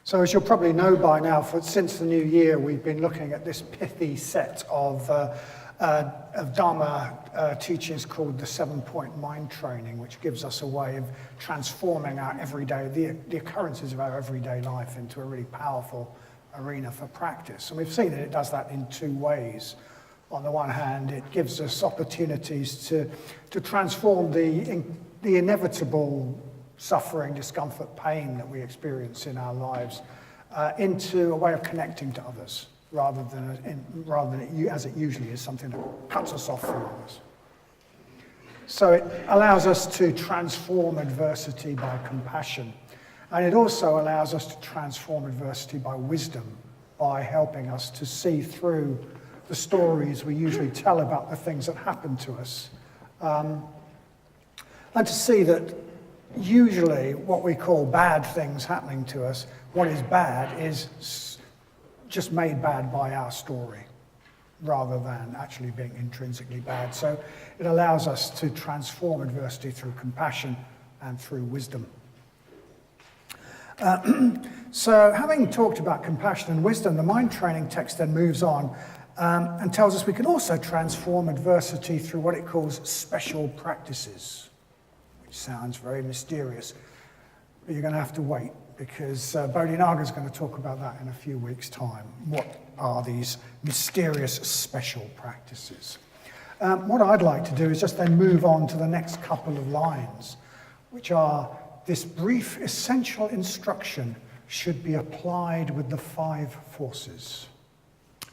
So as you'll probably know by now, since the new year, we've been looking at this pithy set of Dharma teachings called the 7-point mind training, which gives us a way of transforming our everyday, the occurrences of our everyday life into a really powerful arena for practice. And we've seen that it does that in two ways. On the one hand, it gives us opportunities to transform the inevitable suffering, discomfort, pain that we experience in our lives into a way of connecting to others, rather than as it usually is, something that cuts us off from others. So it allows us to transform adversity by compassion. And it also allows us to transform adversity by wisdom, by helping us to see through the stories we usually tell about the things that happen to us. And to see that usually what we call bad things happening to us, what is bad is just made bad by our story, rather than actually being intrinsically bad. So it allows us to transform adversity through compassion and through wisdom. So having talked about compassion and wisdom, the mind training text then moves on and tells us we can also transform adversity through what it calls special practices, which sounds very mysterious, but you're going to have to wait, because Bodhinaga is going to talk about that in a few weeks' time. What are these mysterious special practices? What I'd like to do is just then move on to the next couple of lines, which are: this brief essential instruction should be applied with the 5 forces.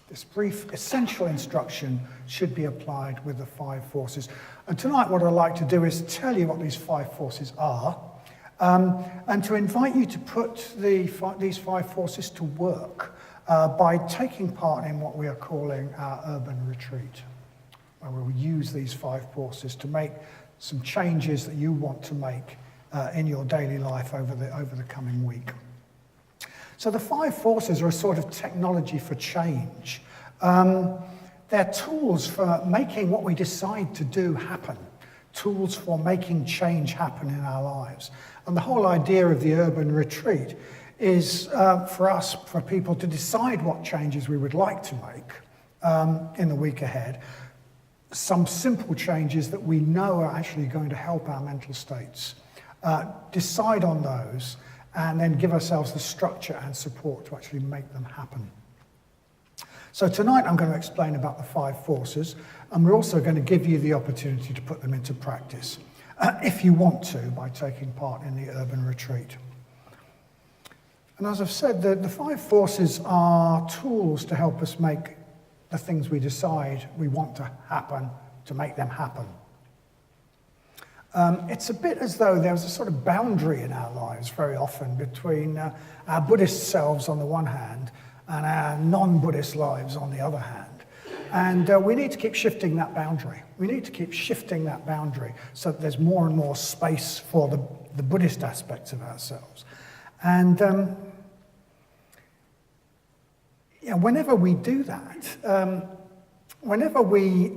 This brief essential instruction should be applied with the 5 forces. And tonight what I'd like to do is tell you what these 5 forces are, and to invite you to put these 5 forces to work by taking part in what we are calling our urban retreat, where we will use these 5 forces to make some changes that you want to make in your daily life over the coming week. So the 5 forces are a sort of technology for change. They're tools for making what we decide to do happen, tools for making change happen in our lives. And the whole idea of the urban retreat is for people to decide what changes we would like to make in the week ahead. Some simple changes that we know are actually going to help our mental states. Decide on those, and then give ourselves the structure and support to actually make them happen. So tonight I'm going to explain about the 5 forces, and we're also going to give you the opportunity to put them into practice, if you want to, by taking part in the urban retreat. And as I've said, the 5 forces are tools to help us make the things we decide we want to happen, to make them happen. It's a bit as though there's a sort of boundary in our lives very often between our Buddhist selves on the one hand and our non-Buddhist lives on the other hand. And we need to keep shifting that boundary. We need to keep shifting that boundary so that there's more and more space for the Buddhist aspects of ourselves. And whenever we do that, whenever we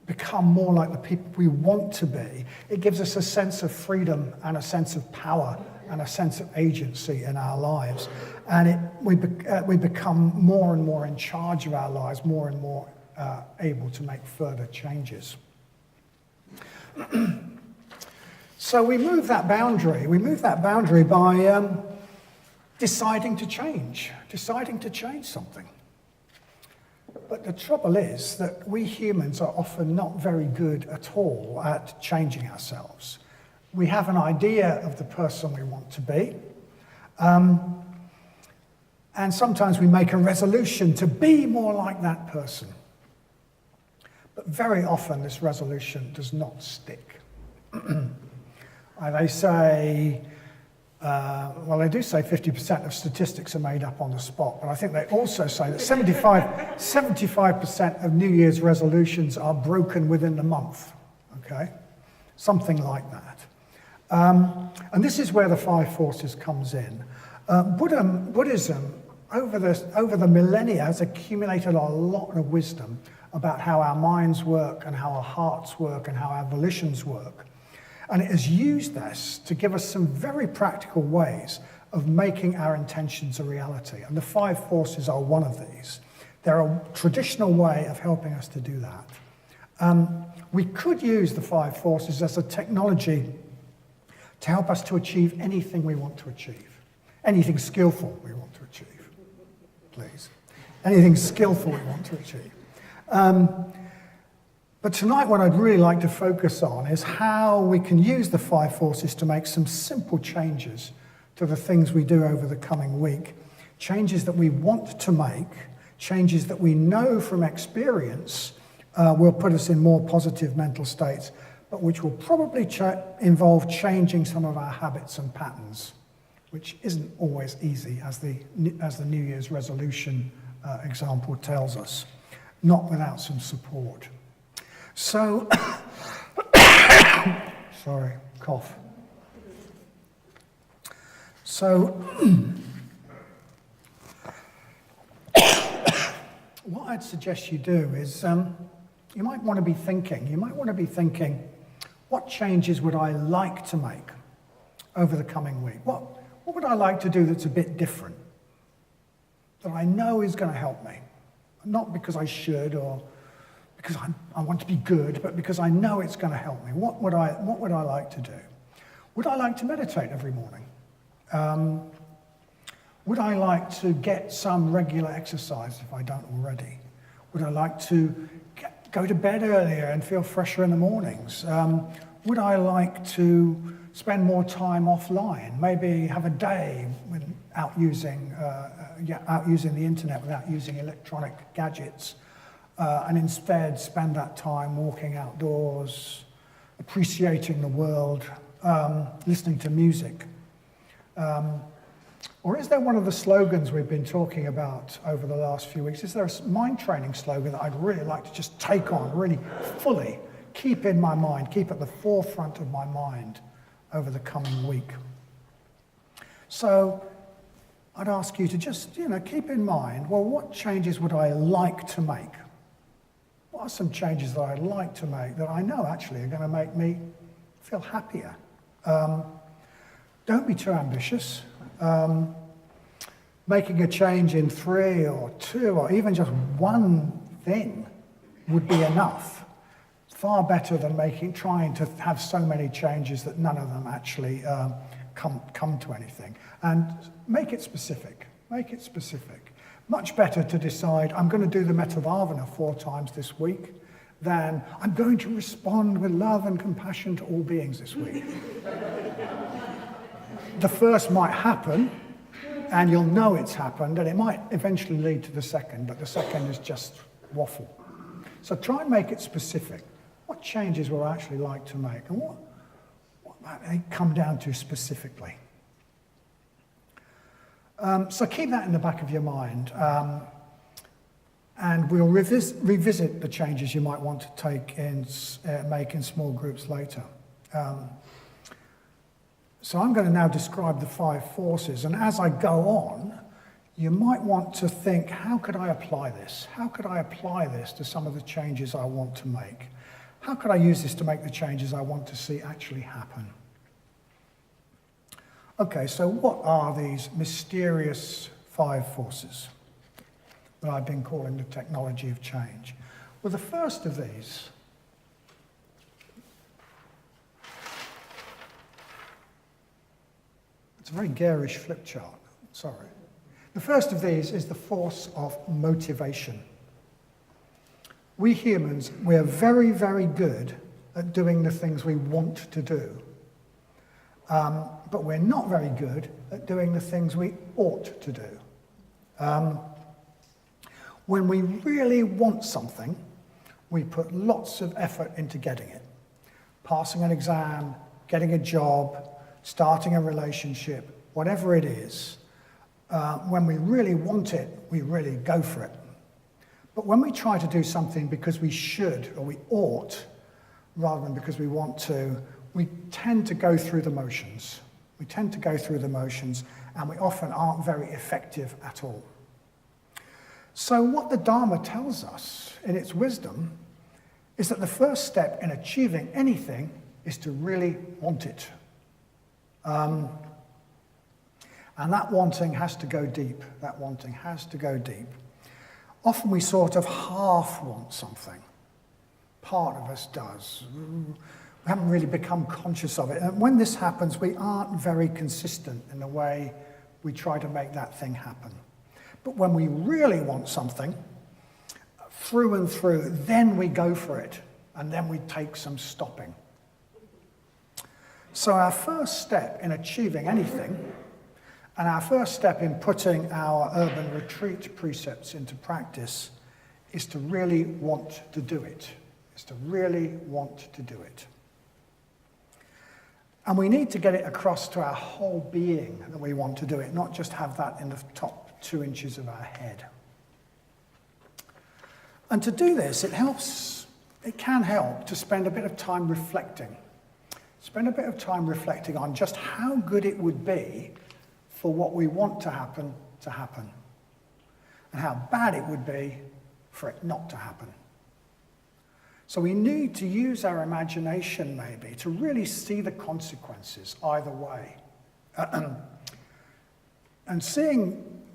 become more like the people we want to be, it gives us a sense of freedom and a sense of power and a sense of agency in our lives. And we become more and more in charge of our lives, more and more able to make further changes. So we move that boundary. We move that boundary by deciding to change something. But the trouble is that we humans are often not very good at all at changing ourselves. We have an idea of the person we want to be, and sometimes we make a resolution to be more like that person. But very often this resolution does not stick. They say, they do say 50% of statistics are made up on the spot, but I think they also say that 75% of New Year's resolutions are broken within the month, okay? Something like that. And this is where the 5 forces comes in. Buddhism, over the millennia, has accumulated a lot of wisdom about how our minds work and how our hearts work and how our volitions work. And it has used this to give us some very practical ways of making our intentions a reality. And the 5 forces are one of these. They're a traditional way of helping us to do that. We could use the 5 forces as a technology to help us to achieve anything we want to achieve. Anything skillful we want to achieve, please. Anything skillful we want to achieve. But tonight what I'd really like to focus on is how we can use the 5 forces to make some simple changes to the things we do over the coming week. Changes that we want to make, changes that we know from experience will put us in more positive mental states, but which will probably involve changing some of our habits and patterns, which isn't always easy, as the New Year's resolution example tells us, not without some support. So, sorry, cough. So, what I'd suggest you do is, you might want to be thinking, what changes would I like to make over the coming week? What would I like to do that's a bit different, that I know is going to help me? Not because I should or because I want to be good, but because I know it's going to help me. What would I like to do? Would I like to meditate every morning? Would I like to get some regular exercise if I don't already? Would I like to go to bed earlier and feel fresher in the mornings? Would I like to spend more time offline? Maybe have a day without using the internet, without using electronic gadgets, and instead spend that time walking outdoors, appreciating the world, listening to music. Or is there one of the slogans we've been talking about over the last few weeks? Is there a mind training slogan that I'd really like to just take on, really fully keep in my mind, keep at the forefront of my mind over the coming week? So I'd ask you to just, keep in mind, well, what changes would I like to make? What are some changes that I'd like to make that I know actually are going to make me feel happier? Don't be too ambitious. Making a change in 3 or 2 or even just one thing would be enough. Far better than trying to have so many changes that none of them actually come to anything. And make it specific. Make it specific. Much better to decide, I'm going to do the Metavavana 4 times this week than I'm going to respond with love and compassion to all beings this week. The first might happen, and you'll know it's happened, and it might eventually lead to the second, but the second is just waffle. So try and make it specific. What changes would I actually like to make, and what might they come down to specifically? So keep that in the back of your mind, and we'll revisit the changes you might want to make in small groups later. So I'm going to now describe the 5 forces, and as I go on, you might want to think, how could I apply this? How could I apply this to some of the changes I want to make? How could I use this to make the changes I want to see actually happen? Okay, so what are these mysterious 5 forces that I've been calling the technology of change? Well, the first of these it's a very garish flip chart, sorry. The first of these is the force of motivation. We humans, we're very, very good at doing the things we want to do. But we're not very good at doing the things we ought to do. When we really want something, we put lots of effort into getting it. Passing an exam, getting a job, starting a relationship, whatever it is. When we really want it, we really go for it. But when we try to do something because we should or we ought, rather than because we want to, we tend to go through the motions. We tend to go through the motions, and we often aren't very effective at all. So what the Dharma tells us in its wisdom is that the first step in achieving anything is to really want it. And that wanting has to go deep. That wanting has to go deep. Often we sort of half want something. Part of us does. We haven't really become conscious of it. And when this happens, we aren't very consistent in the way we try to make that thing happen. But when we really want something, through and through, then we go for it, and then we take some stopping. So our first step in achieving anything, and our first step in putting our urban retreat precepts into practice, is to really want to do it. Is to really want to do it. And we need to get it across to our whole being that we want to do it, not just have that in the top 2 inches of our head. And to do this, it can help to spend a bit of time reflecting. Spend a bit of time reflecting on just how good it would be for what we want to happen, and how bad it would be for it not to happen. So we need to use our imagination maybe to really see the consequences either way. And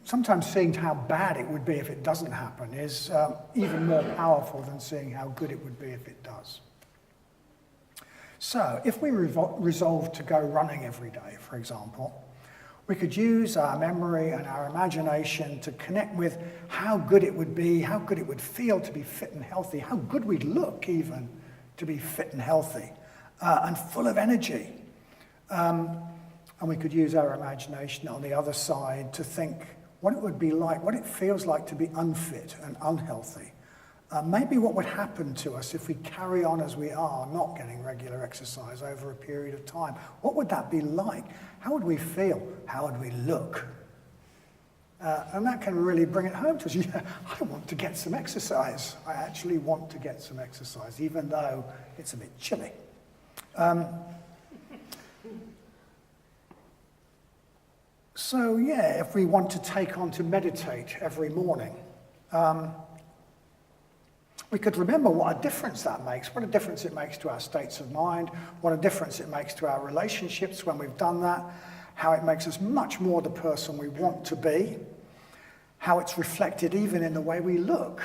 sometimes seeing how bad it would be if it doesn't happen is even more powerful than seeing how good it would be if it does. So if we resolve to go running every day, for example, we could use our memory and our imagination to connect with how good it would be, how good it would feel to be fit and healthy, how good we'd look even to be fit and healthy, and full of energy. And we could use our imagination on the other side to think what it would be like, what it feels like to be unfit and unhealthy. Maybe what would happen to us if we carry on as we are, not getting regular exercise over a period of time. What would that be like? How would we feel? How would we look? And that can really bring it home to us. Yeah, I want to get some exercise. I actually want to get some exercise, even though it's a bit chilly. So yeah, if we want to take on to meditate every morning, we could remember what a difference that makes, what a difference it makes to our states of mind, what a difference it makes to our relationships when we've done that, how it makes us much more the person we want to be, how it's reflected even in the way we look,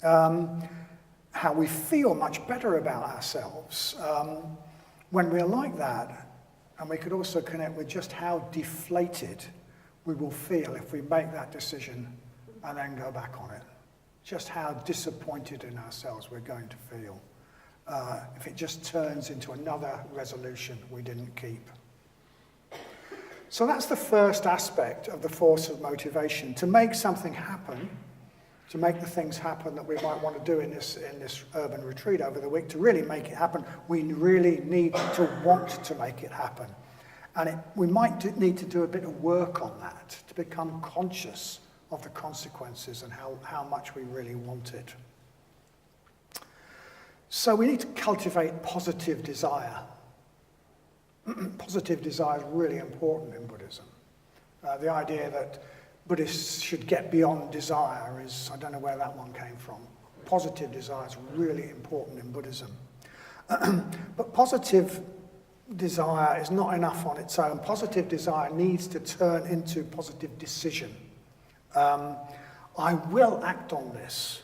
how we feel much better about ourselves when we're like that. And we could also connect with just how deflated we will feel if we make that decision and then go back on it. Just how disappointed in ourselves we're going to feel if it just turns into another resolution we didn't keep. So that's the first aspect of the force of motivation, to make something happen, to make the things happen that we might want to do in this urban retreat over the week. To really make it happen, we really need to want to make it happen. And we might need to do a bit of work on that, to become conscious of the consequences and how much we really want it. So we need to cultivate positive desire. Positive desire is really important in Buddhism. The idea that Buddhists should get beyond desire is, I don't know where that one came from. Positive desire is really important in Buddhism. But positive desire is not enough on its own. Positive desire needs to turn into positive decision. I will act on this.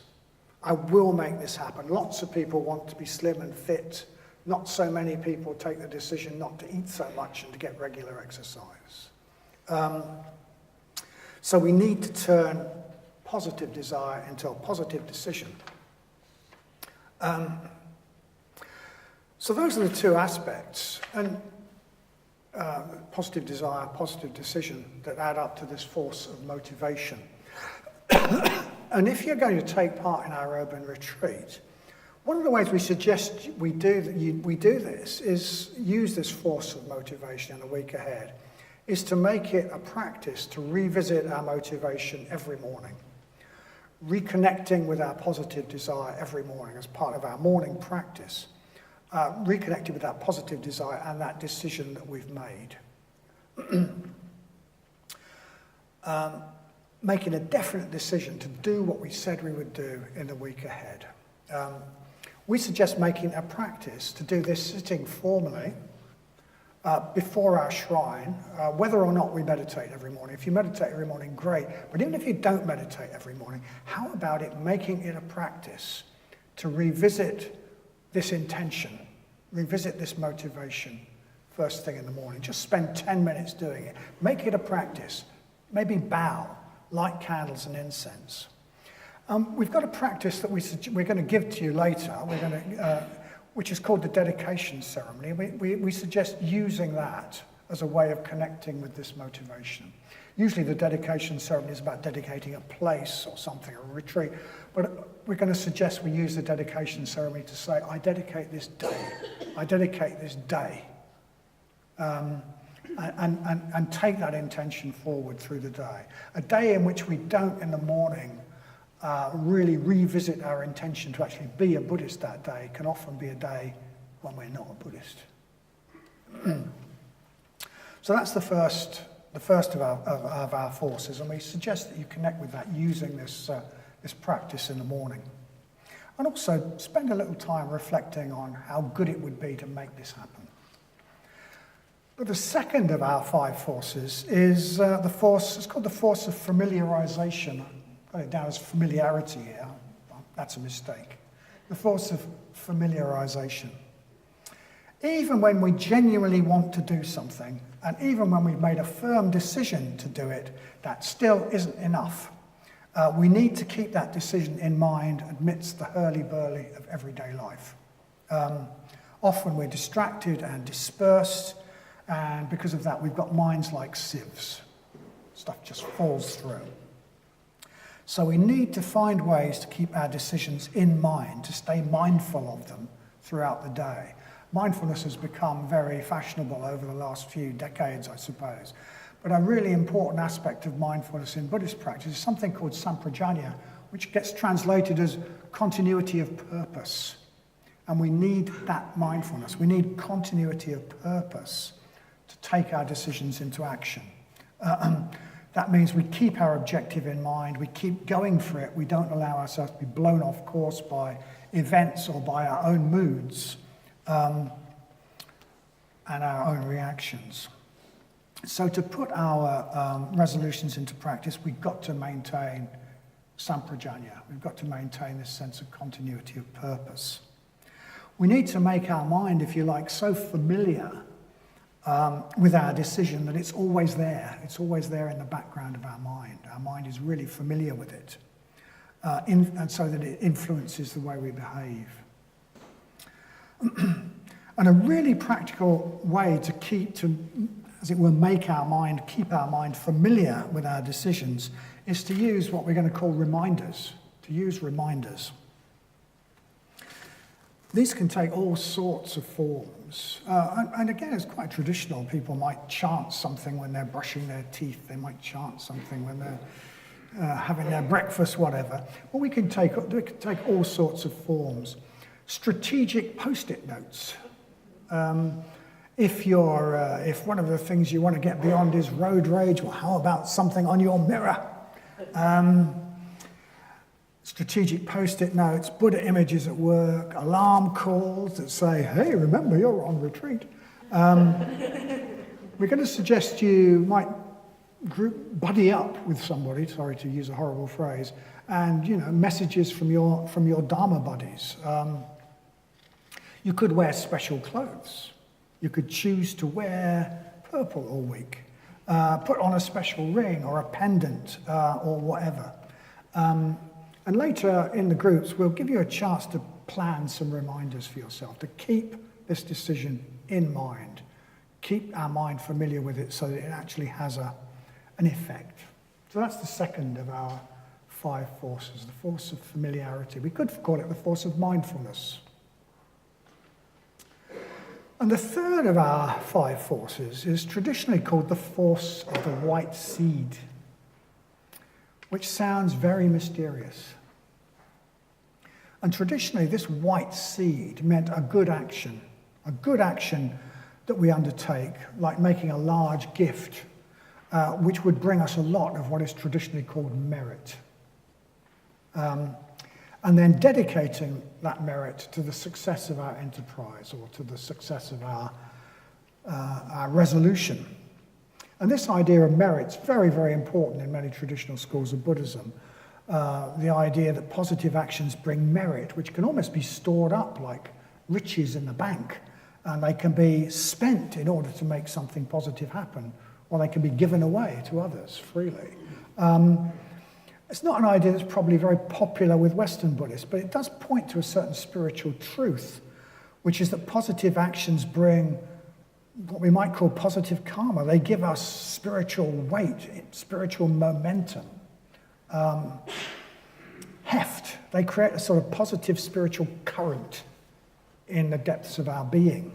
I will make this happen. Lots of people want to be slim and fit. Not so many people take the decision not to eat so much and to get regular exercise. So we need to turn positive desire into a positive decision. So those are the two aspects, and positive desire, positive decision, that add up to this force of motivation. And if you're going to take part in our urban retreat, one of the ways we suggest we do this is use this force of motivation in the week ahead, is to make it a practice to revisit our motivation every morning, reconnecting with our positive desire every morning as part of our morning practice, reconnecting with that positive desire and that decision that we've made. Making a definite decision to do what we said we would do in the week ahead. We suggest making a practice to do this sitting formally before our shrine, whether or not we meditate every morning. If you meditate every morning, great. But even if you don't meditate every morning, how about it making it a practice to revisit this intention, revisit this motivation first thing in the morning? Just spend 10 minutes doing it. Make it a practice. Maybe bow, light candles and incense. We've got a practice that we're going to give to you later, which is called the dedication ceremony. We suggest using that as a way of connecting with this motivation. Usually the dedication ceremony is about dedicating a place or something, a retreat, but we're going to suggest we use the dedication ceremony to say, I dedicate this day, and take that intention forward through the day. A day in which we don't in the morning really revisit our intention to actually be a Buddhist that day can often be a day when we're not a Buddhist. So that's the first of our forces, and we suggest that you connect with that using this practice in the morning. And also spend a little time reflecting on how good it would be to make this happen. But the second of our 5 forces is it's called the force of familiarization. I've got it down as familiarity here. That's a mistake. The force of familiarization. Even when we genuinely want to do something, and even when we've made a firm decision to do it, that still isn't enough. We need to keep that decision in mind amidst the hurly-burly of everyday life. Often we're distracted and dispersed, and because of that, we've got minds like sieves. Stuff just falls through. So we need to find ways to keep our decisions in mind, to stay mindful of them throughout the day. Mindfulness has become very fashionable over the last few decades, I suppose. But a really important aspect of mindfulness in Buddhist practice is something called Sampajanya, which gets translated as continuity of purpose. And we need that mindfulness. We need continuity of purpose to take our decisions into action. That means we keep our objective in mind, we keep going for it, we don't allow ourselves to be blown off course by events or by our own moods and our own reactions. So to put our resolutions into practice, we've got to maintain Sampajanya. We've got to maintain this sense of continuity of purpose. We need to make our mind, if you like, so familiar with our decision that it's always there. It's always there in the background of our mind. Our mind is really familiar with it, and so that it influences the way we behave. And a really practical way to keep, as it were, keep our mind familiar with our decisions is to use what we're going to call reminders, to use reminders. These can take all sorts of forms. And again, it's quite traditional. People might chant something when they're brushing their teeth. They might chant something when they're having their breakfast, whatever. Well, we can take all sorts of forms. Strategic post-it notes. If one of the things you want to get beyond is road rage, well, how about something on your mirror? Strategic post-it notes, Buddha images at work, alarm calls that say, hey, remember, you're on retreat. We're going to suggest you might buddy up with somebody, sorry to use a horrible phrase, and, messages from your Dharma buddies. You could wear special clothes. You could choose to wear purple all week, put on a special ring or a pendant or whatever. And later in the groups, we'll give you a chance to plan some reminders for yourself, to keep this decision in mind, keep our mind familiar with it so that it actually has an effect. So that's the second of our 5 forces, the force of familiarity. We could call it the force of mindfulness. And the third of our 5 forces is traditionally called the force of the white seed, which sounds very mysterious. And traditionally, this white seed meant a good action that we undertake, like making a large gift, which would bring us a lot of what is traditionally called merit. And then dedicating that merit to the success of our enterprise or to the success of our our resolution. And this idea of merit's very, very important in many traditional schools of Buddhism. The idea that positive actions bring merit, which can almost be stored up like riches in the bank, and they can be spent in order to make something positive happen, or they can be given away to others freely. It's not an idea that's probably very popular with Western Buddhists, but it does point to a certain spiritual truth, which is that positive actions bring what we might call positive karma. They give us spiritual weight, spiritual momentum, heft. They create a sort of positive spiritual current in the depths of our being,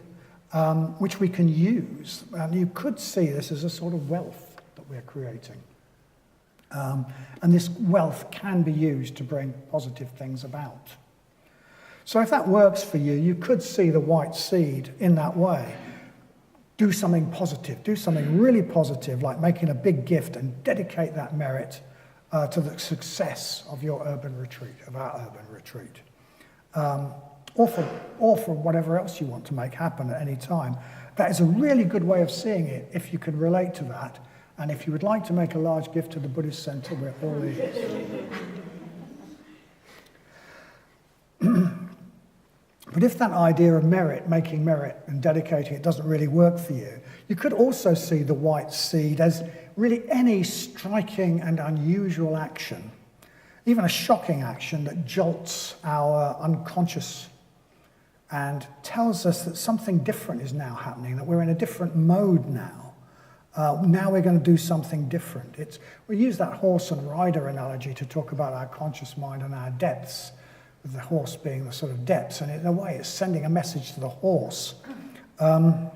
which we can use. And you could see this as a sort of wealth that we're creating. And this wealth can be used to bring positive things about. So if that works for you, you could see the white seed in that way. Do something positive, do something really positive, like making a big gift and dedicate that merit to the success of your urban retreat, of our urban retreat. Or for whatever else you want to make happen at any time. That is a really good way of seeing it if you can relate to that. And if you would like to make a large gift to the Buddhist Center, we're all ears. But if that idea of merit, making merit and dedicating it doesn't really work for you, you could also see the white seed as really any striking and unusual action, even a shocking action that jolts our unconscious and tells us that something different is now happening, that we're in a different mode now. Now we're going to do something different. We use that horse and rider analogy to talk about our conscious mind and our depths, with the horse being the sort of depths, and in a way it's sending a message to the horse. I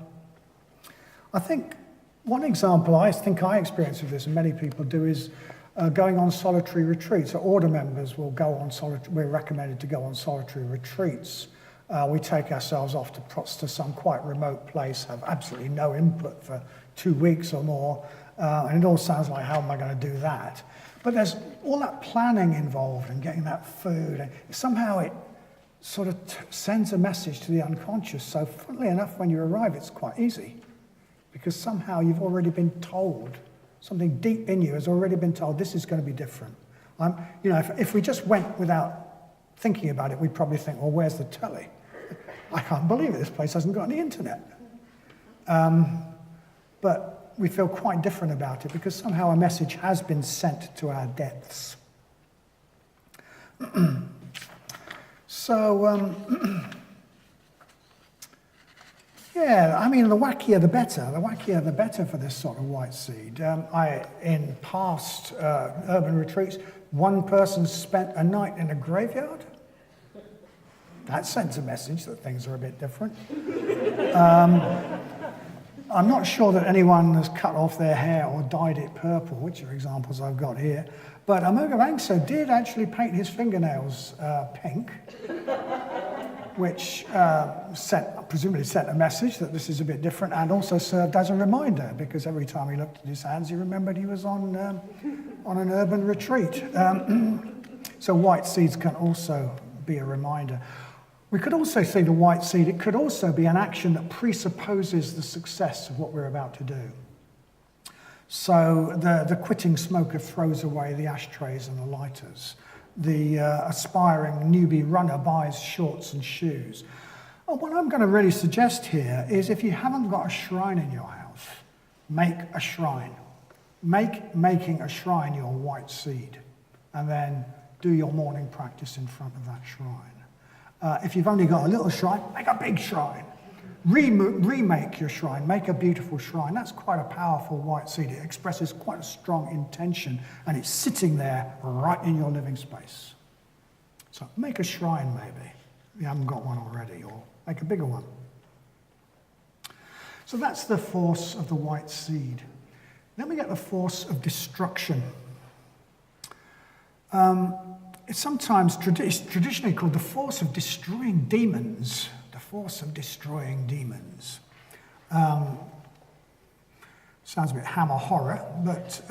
think one example I experience of this, and many people do, is going on solitary retreats. So order members will go on we're recommended to go on solitary retreats. We take ourselves off to some quite remote place, have absolutely no input for 2 weeks or more, and it all sounds like, how am I going to do that? But there's all that planning involved in getting that food, and somehow it sort of sends a message to the unconscious. So funnily enough, when you arrive, it's quite easy, because somehow you've already been told, something deep in you has already been told, this is going to be different. If we just went without thinking about it, we'd probably think, well, where's the telly? I can't believe it, this place hasn't got any internet. But we feel quite different about it because somehow a message has been sent to our depths. The wackier the better. The wackier the better for this sort of white seed. In past urban retreats, one person spent a night in a graveyard. That sends a message that things are a bit different. I'm not sure that anyone has cut off their hair or dyed it purple, which are examples I've got here. But Amoghanathar did actually paint his fingernails pink, which presumably sent a message that this is a bit different, and also served as a reminder, because every time he looked at his hands, he remembered he was on an urban retreat. So white seeds can also be a reminder. We could also see the white seed. It could also be an action that presupposes the success of what we're about to do. So the quitting smoker throws away the ashtrays and the lighters. The aspiring newbie runner buys shorts and shoes. What I'm going to really suggest here is, if you haven't got a shrine in your house, make a shrine. Make making a shrine your white seed, and then do your morning practice in front of that shrine. If you've only got a little shrine, make a big shrine. Remake your shrine, make a beautiful shrine. That's quite a powerful white seed. It expresses quite a strong intention, and it's sitting there right in your living space. So make a shrine, maybe, if you haven't got one already, or make a bigger one. So that's the force of the white seed. Then we get the force of destruction. It's sometimes traditionally called the force of destroying demons. The force of destroying demons. Sounds a bit Hammer horror, but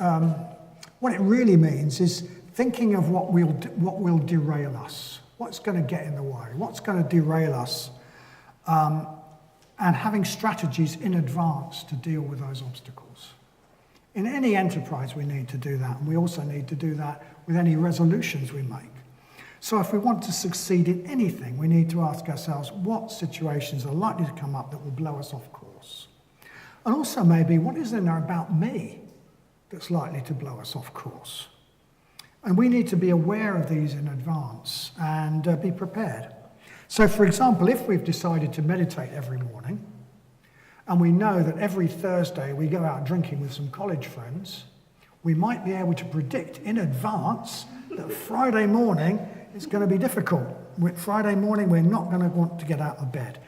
what it really means is thinking of what will derail us. What's going to get in the way? What's going to derail us and having strategies in advance to deal with those obstacles. In any enterprise, we need to do that, and we also need to do that with any resolutions we make. So if we want to succeed in anything, we need to ask ourselves what situations are likely to come up that will blow us off course. And also maybe, what is there about me that's likely to blow us off course? And we need to be aware of these in advance and be prepared. So for example, if we've decided to meditate every morning, and we know that every Thursday we go out drinking with some college friends, we might be able to predict in advance that Friday morning is going to be difficult. Friday morning we're not going to want to get out of bed.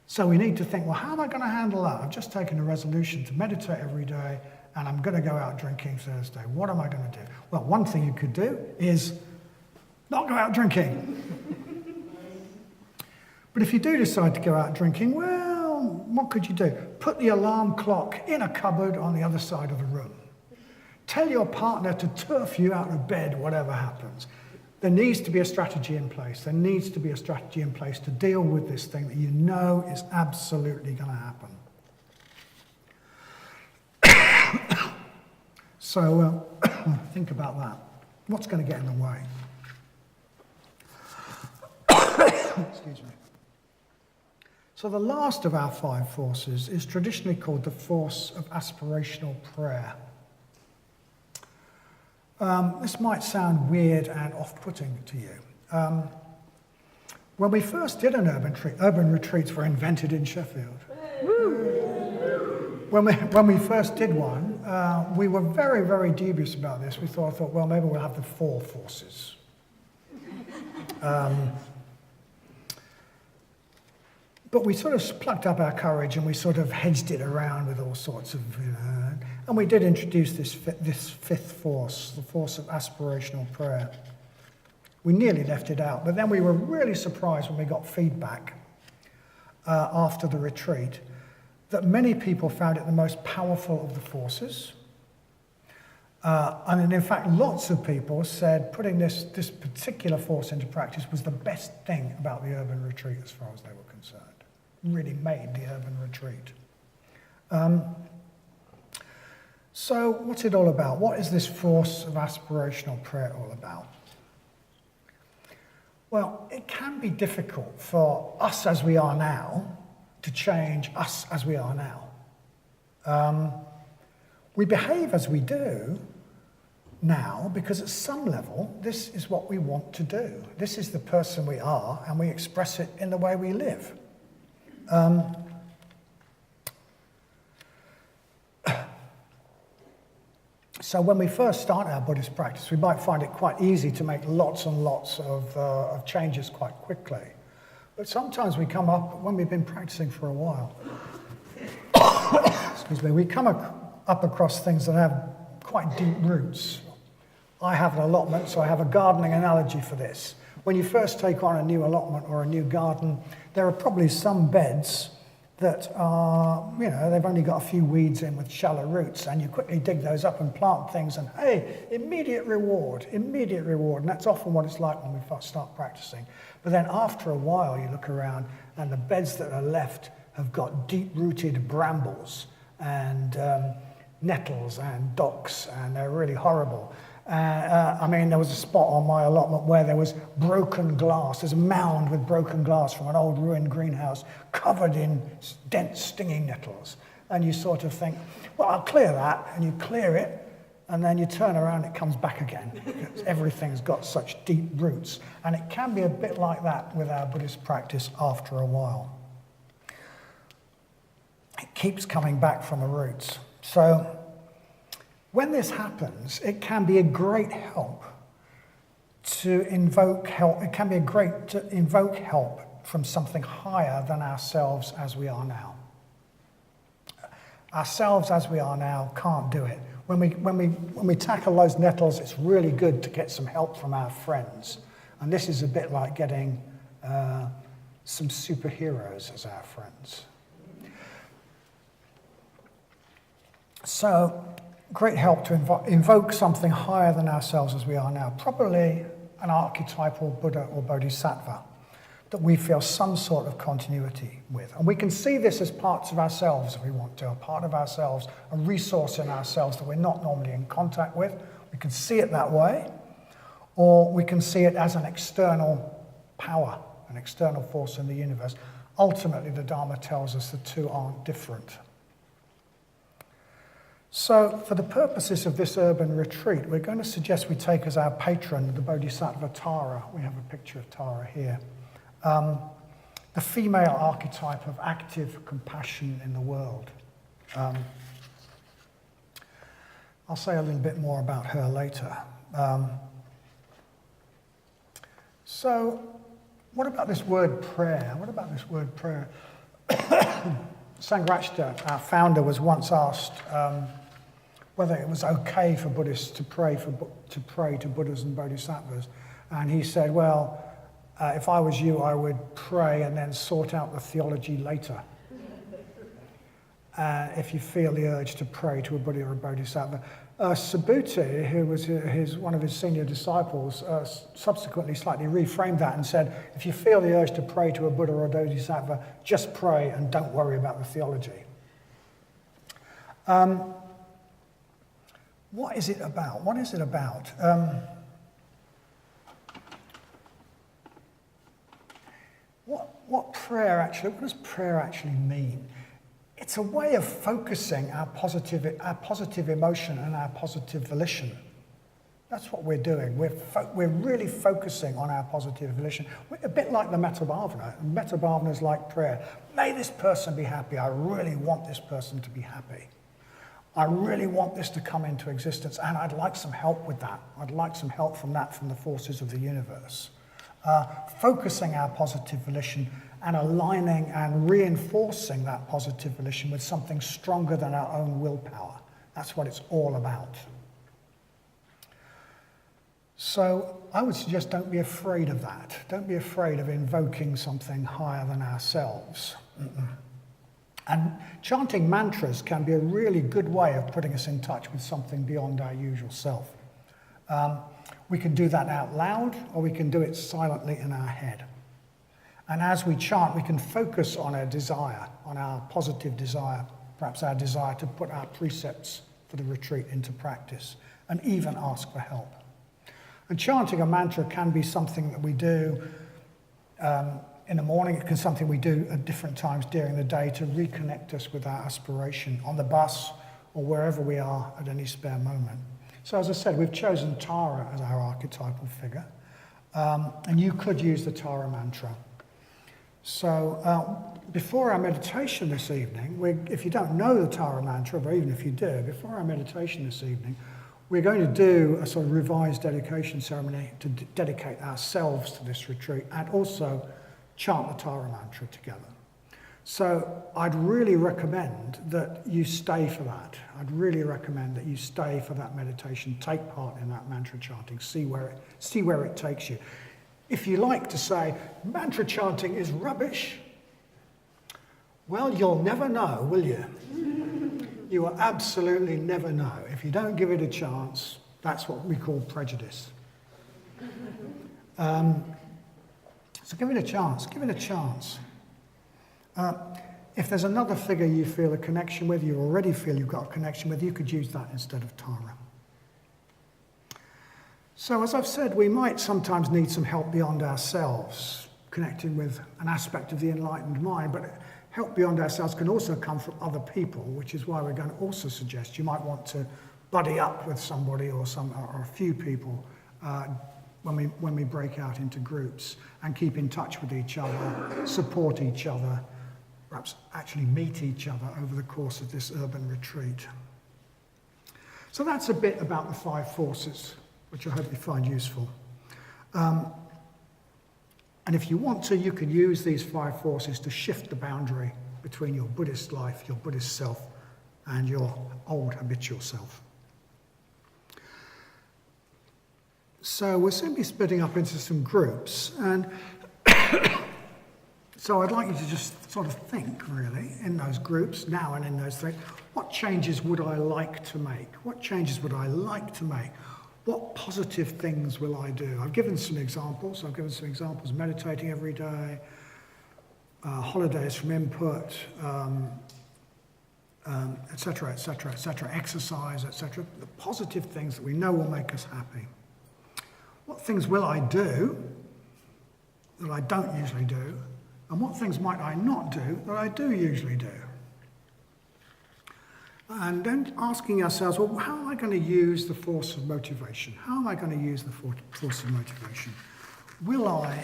So we need to think, well, how am I going to handle that? I've just taken a resolution to meditate every day, and I'm going to go out drinking Thursday. What am I going to do? Well, one thing you could do is not go out drinking. But if you do decide to go out drinking, well, what could you do? Put the alarm clock in a cupboard on the other side of the room. Tell your partner to turf you out of bed, whatever happens. There needs to be a strategy in place. There needs to be a strategy in place to deal with this thing that you know is absolutely going to happen. So think about that. What's going to get in the way? Excuse me. So the last of our 5 forces is traditionally called the force of aspirational prayer. This might sound weird and off-putting to you. When we first did an urban retreats were invented in Sheffield. When we first did one, we were very, very dubious about this. We thought, well, maybe we'll have the 4 forces. But we sort of plucked up our courage and we sort of hedged it around with all sorts of, and we did introduce this 5th force, the force of aspirational prayer. We nearly left it out, but then we were really surprised when we got feedback after the retreat that many people found it the most powerful of the forces. And in fact, lots of people said putting this particular force into practice was the best thing about the urban retreat as far as they were concerned. Really made the urban retreat. So what's it all about? What is this force of aspirational prayer all about? Well, it can be difficult for us as we are now to change us as we are now. We behave as we do now because at some level this is what we want to do. This is the person we are, and we express it in the way we live. So when we first start our Buddhist practice, we might find it quite easy to make lots and lots of changes quite quickly. But sometimes we come up, when we've been practicing for a while, excuse me, we come up across things that have quite deep roots. I have an allotment, so I have a gardening analogy for this. When you first take on a new allotment or a new garden, there are probably some beds that are, they've only got a few weeds in with shallow roots, and you quickly dig those up and plant things, and hey, immediate reward. And that's often what it's like when we first start practicing. But then after a while, you look around, and the beds that are left have got deep-rooted brambles and nettles and docks, and they're really horrible. There was a spot on my allotment where there was broken glass. There's a mound with broken glass from an old ruined greenhouse covered in dense stinging nettles. And you sort of think, well, I'll clear that. And you clear it, and then you turn around, it comes back again. Because everything's got such deep roots. And it can be a bit like that with our Buddhist practice after a while. It keeps coming back from the roots. So when this happens, it can be a great help to invoke help. It can be to invoke help from something higher than ourselves as we are now. Ourselves as we are now can't do it. When we tackle those nettles, it's really good to get some help from our friends. And this is a bit like getting some superheroes as our friends. So, great help to invoke something higher than ourselves as we are now, probably an archetypal Buddha or Bodhisattva. that we feel some sort of continuity with. And we can see this as parts of ourselves if we want to, a part of ourselves, a resource in ourselves that we're not normally in contact with. We can see it that way, or we can see it as an external power, an external force in the universe. Ultimately, the Dharma tells us the two aren't different. So, for the purposes of this urban retreat, we're going to suggest we take as our patron the Bodhisattva Tara. We have a picture of Tara here. The female archetype of active compassion in the world. I'll say a little bit more about her later. So, what about this word prayer? What about this word prayer? Sangharakshita, our founder, was once asked whether it was okay for Buddhists to pray to Buddhas and Bodhisattvas, and he said, "Well, if I was you, I would pray and then sort out the theology later. If you feel the urge to pray to a Buddha or a Bodhisattva." Subhuti, who was one of his senior disciples, subsequently slightly reframed that and said, if you feel the urge to pray to a Buddha or a Bodhisattva, just pray and don't worry about the theology. What is it about? What is it about? What does prayer actually mean? It's a way of focusing our positive emotion and our positive volition. That's what we're doing. We're really focusing on our positive volition. We're a bit like the Metta Bhavana. Metta Bhavana is like prayer. May this person be happy. I really want this person to be happy. I really want this to come into existence, and I'd like some help with that. I'd like some help from the forces of the universe. Focusing our positive volition and aligning and reinforcing that positive volition with something stronger than our own willpower. That's what it's all about. So I would suggest don't be afraid of that. Don't be afraid of invoking something higher than ourselves. And chanting mantras can be a really good way of putting us in touch with something beyond our usual self. We can do that out loud, or we can do it silently in our head. And as we chant, we can focus on our desire, on our positive desire, perhaps our desire to put our precepts for the retreat into practice, and even ask for help. And chanting a mantra can be something that we do in the morning. It can be something we do at different times during the day to reconnect us with our aspiration on the bus or wherever we are at any spare moment. So as I said, we've chosen Tara as our archetypal figure, and you could use the Tara mantra. So before our meditation this evening, if you don't know the Tara mantra, but even if you do, before our meditation this evening, we're going to do a sort of revised dedication ceremony to dedicate ourselves to this retreat and also chant the Tara mantra together. So I'd really recommend that you stay for that. I'd really recommend that you stay for that meditation, take part in that mantra chanting, see where it takes you. If you like to say, mantra chanting is rubbish, well, you'll never know, will you? You will absolutely never know. If you don't give it a chance, that's what we call prejudice. So give it a chance, give it a chance. If there's another figure you feel a connection with, you already feel you've got a connection with, you could use that instead of Tara. So as I've said, we might sometimes need some help beyond ourselves, connecting with an aspect of the enlightened mind, but help beyond ourselves can also come from other people, which is why we're going to also suggest you might want to buddy up with somebody or a few people when we break out into groups and keep in touch with each other, support each other, perhaps actually meet each other over the course of this urban retreat. So that's a bit about the five forces, which I hope you find useful. And if you want to, you can use these five forces to shift the boundary between your Buddhist life, your Buddhist self, and your old habitual self. So we're simply splitting up into some groups, and so I'd like you to just sort of think, really, in those groups, now and in those three, what changes would I like to make? What changes would I like to make? What positive things will I do? I've given some examples. Meditating every day, holidays from input, etc., etc., etc., exercise, etc. The positive things that we know will make us happy. What things will I do that I don't usually do? And what things might I not do that I do usually do? And then asking ourselves, well, how am I going to use the force of motivation? How am I going to use the force of motivation? Will I,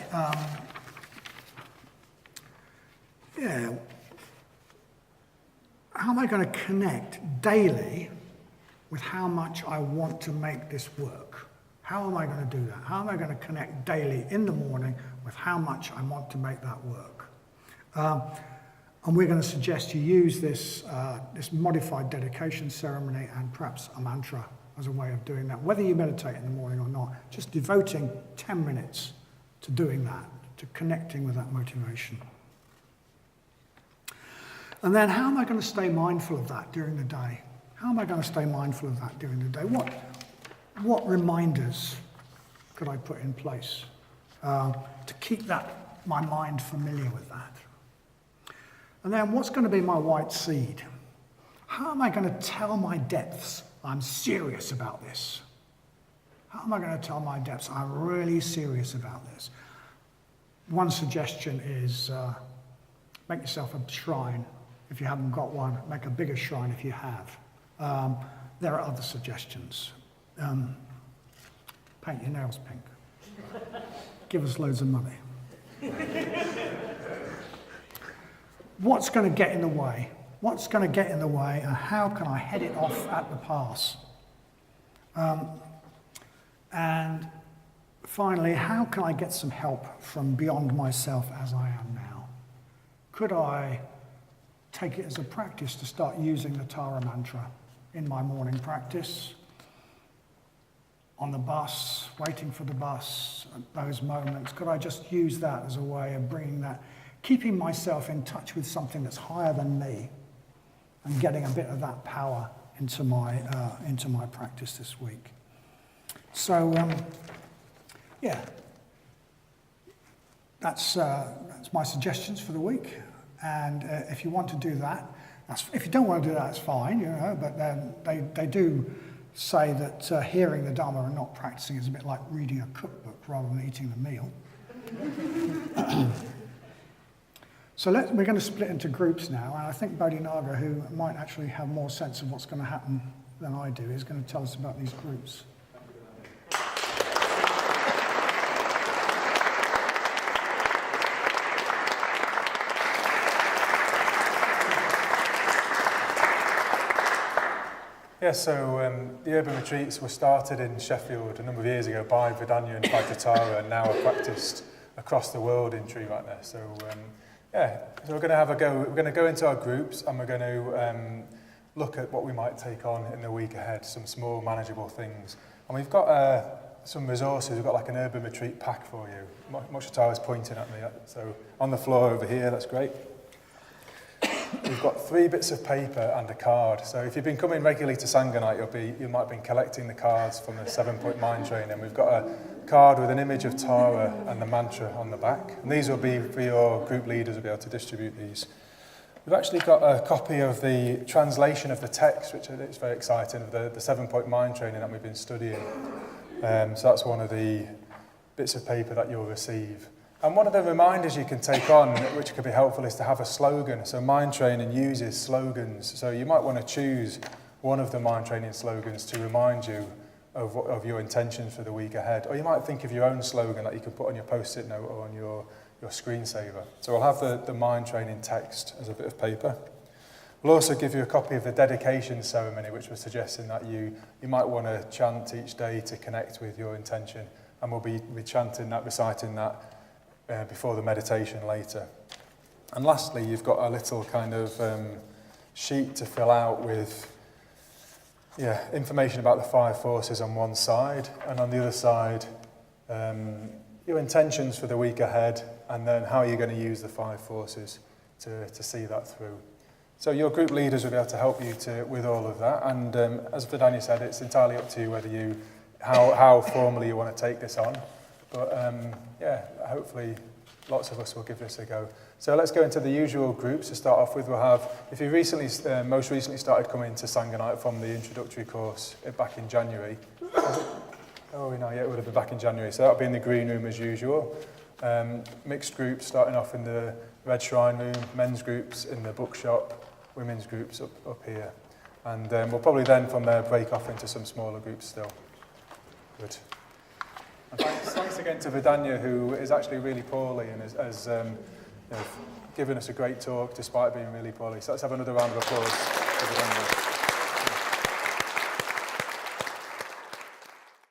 how am I going to connect daily with how much I want to make this work? How am I going to do that? How am I going to connect daily in the morning with how much I want to make that work? And we're going to suggest you use this modified dedication ceremony and perhaps a mantra as a way of doing that, whether you meditate in the morning or not, just devoting 10 minutes to doing that, to connecting with that motivation. And then how am I going to stay mindful of that during the day? How am I going to stay mindful of that during the day? What reminders could I put in place to keep my mind familiar with that? And then what's going to be my white seed? How am I going to tell my depths I'm serious about this? How am I going to tell my depths I'm really serious about this? One suggestion is make yourself a shrine. If you haven't got one, make a bigger shrine if you have. There are other suggestions. Paint your nails pink. Give us loads of money. What's going to get in the way? What's going to get in the way, and how can I head it off at the pass? And finally, how can I get some help from beyond myself as I am now? Could I take it as a practice to start using the Tara mantra in my morning practice? On the bus, waiting for the bus, at those moments, could I just use that as a way of bringing that, keeping myself in touch with something that's higher than me and getting a bit of that power into my practice this week. So, that's my suggestions for the week. And if you want to do that, if you don't want to do that, it's fine, but they do say that hearing the Dharma and not practicing is a bit like reading a cookbook rather than eating the meal. So we're going to split into groups now, and I think Bodhinaga, who might actually have more sense of what's going to happen than I do, is going to tell us about these groups. Yeah, so the urban retreats were started in Sheffield a number of years ago by Vadanya and by Tara, and now are practiced across the world in tree rightness. So so we're going to have a go. We're going to go into our groups, and we're going to look at what we might take on in the week ahead, some small manageable things. And we've got some resources. We've got like an urban retreat pack for you. Mochitara's pointing at me, so on the floor over here, that's great. We've got 3 bits of paper and a card. So if you've been coming regularly to Sangha night, you might have been collecting the cards from the 7-point mind training. We've got a card with an image of Tara and the mantra on the back. And these will be for your group leaders, will be able to distribute these. We've actually got a copy of the translation of the text, which is very exciting, of the 7-point mind training that we've been studying. So that's one of the bits of paper that you'll receive. And one of the reminders you can take on, which could be helpful, is to have a slogan. So mind training uses slogans. So you might want to choose one of the mind training slogans to remind you of your intentions for the week ahead. Or you might think of your own slogan that you can put on your post-it note or on your screensaver. So we'll have the mind training text as a bit of paper. We'll also give you a copy of the dedication ceremony, which was suggesting that you might want to chant each day to connect with your intention. And we'll be chanting that, reciting that before the meditation later. And lastly, you've got a little kind of sheet to fill out with information about the 5 forces on one side, and on the other side, your intentions for the week ahead, and then how you're going to use the 5 forces to see that through. So your group leaders will be able to help you with all of that, and as Vadanya said, it's entirely up to you whether you how formally you want to take this on. But yeah, hopefully lots of us will give this a go. So let's go into the usual groups to start off with. We'll have, if you recently, most recently started coming to Sangonite from the introductory course back in January. Oh no, yeah, it would have been back in January. So that'll be in the green room as usual. Mixed groups starting off in the red shrine room, men's groups in the bookshop, women's groups up here. And we'll probably then from there break off into some smaller groups still. Good. And thanks again to Vadanya, who is actually really poorly and has given us a great talk despite being really poorly. So let's have another round of applause for Vadanya.